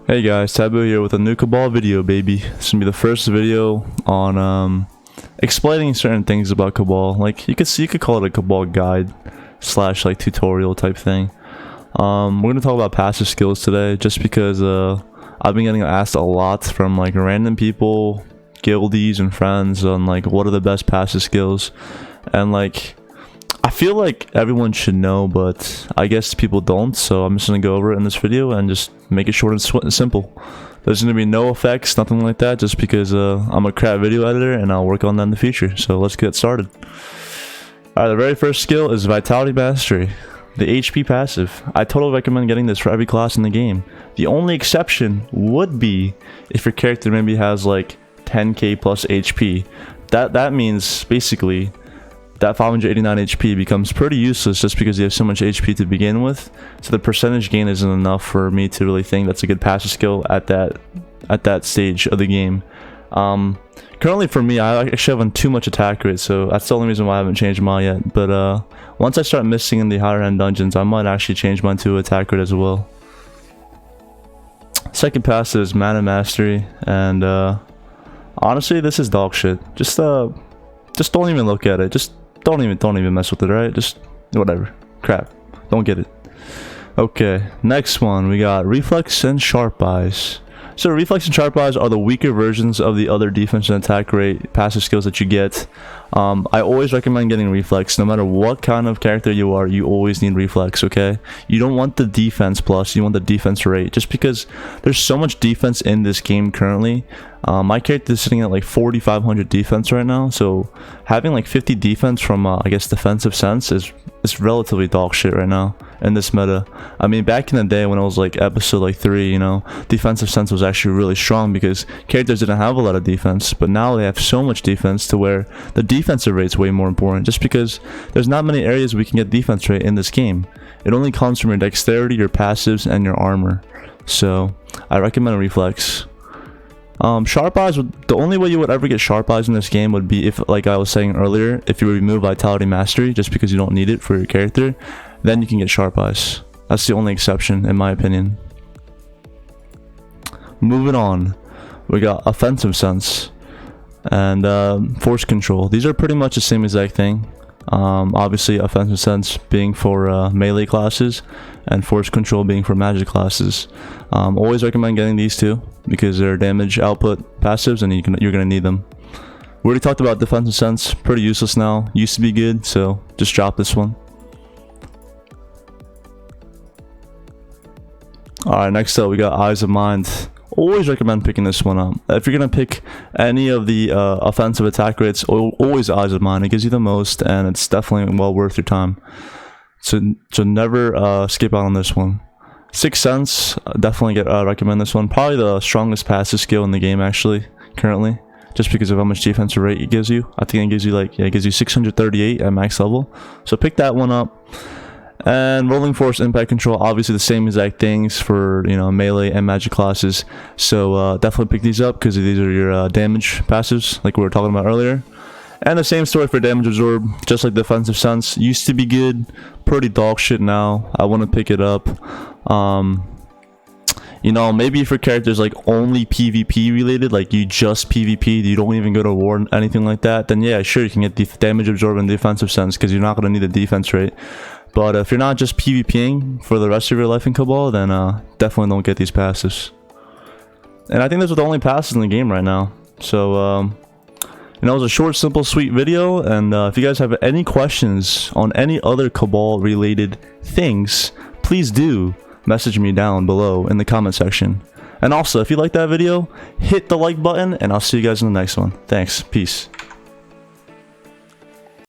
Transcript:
Hey guys, Tabu here with a new Cabal video, baby. This is gonna be the first video on explaining certain things about Cabal. Like you could call it a Cabal guide slash like tutorial type thing. We're gonna talk about passive skills today, just because I've been getting asked a lot from like random people, guildies, and friends on like what are the best passive skills, and like I feel like everyone should know, but I guess people don't, so I'm just gonna go over it in this video and just make it short and simple. There's gonna be no effects, nothing like that, just because I'm a crap video editor and I'll work on that in the future. So let's get started. Alright, the very first skill is Vitality Mastery, the HP passive. I totally recommend getting this for every class in the game. The only exception would be if your character maybe has like 10k plus HP. That means basically that 589 HP becomes pretty useless just because you have so much HP to begin with. So the percentage gain isn't enough for me to really think that's a good passive skill at that stage of the game. Currently for me, I actually have too much attack rate, so that's the only reason why I haven't changed mine yet. But once I start missing in the higher end dungeons, I might actually change mine to attack rate as well. Second passive is Mana Mastery, and honestly, this is dog shit. Just don't even look at it. Just don't even mess with it, right? Just whatever. Crap. Don't get it. Okay, next one we got Reflex and Sharp Eyes. So Reflex and Sharp Eyes are the weaker versions of the other defense and attack rate passive skills that you get. I always recommend getting Reflex. No matter what kind of character you are, you always need Reflex, okay? You don't want the defense plus, you want the defense rate. Just because there's so much defense in this game currently. My character is sitting at like 4,500 defense right now, so having like 50 defense from I guess defensive sense is relatively dog shit right now in this meta. I mean, back in the day when it was like episode like 3, you know, defensive sense was actually really strong because characters didn't have a lot of defense, but now they have so much defense to where the defensive rate is way more important, just because there's not many areas we can get defense rate in this game. It only comes from your dexterity, your passives, and your armor. So I recommend a Reflex. Sharp Eyes, the only way you would ever get Sharp Eyes in this game would be if, like I was saying earlier, if you remove Vitality Mastery just because you don't need it for your character, then you can get Sharp Eyes. That's the only exception in my opinion. Moving on, we got Offensive Sense and Force Control. These are pretty much the same exact thing. Obviously Offensive Sense being for melee classes and Force Control being for magic classes. Always recommend getting these two because they're damage output passives and you're gonna need them. We already talked about Defensive Sense, pretty useless now. Used to be good, so just drop this one. Alright, next up we got Eyes of Mind. Always recommend picking this one up. If you're gonna pick any of the offensive attack rates, always Eyes of Mind. It gives you the most, and it's definitely well worth your time. So never skip out on this one. Sixth Sense, definitely recommend this one. Probably the strongest passive skill in the game actually currently, just because of how much defensive rate it gives you. I think it gives you like it gives you 638 at max level. So pick that one up. And Rolling Force Impact Control, obviously the same exact things for, you know, melee and magic classes. So definitely pick these up because these are your damage passives like we were talking about earlier. And the same story for Damage Absorb, just like Defensive Sense. Used to be good, pretty dog shit now. I want to pick it up. You know, maybe for characters like only PvP related, like you just PvP, you don't even go to war, anything like that, then yeah, sure, you can get the Damage Absorb and Defensive Sense because you're not going to need the defense rate. But if you're not just PvPing for the rest of your life in Cabal, then definitely don't get these passives. And I think those are the only passives in the game right now. So, you know, it was a short, simple, sweet video. And if you guys have any questions on any other Cabal related things, please do message me down below in the comment section. And also, if you like that video, hit the like button, and I'll see you guys in the next one. Thanks. Peace.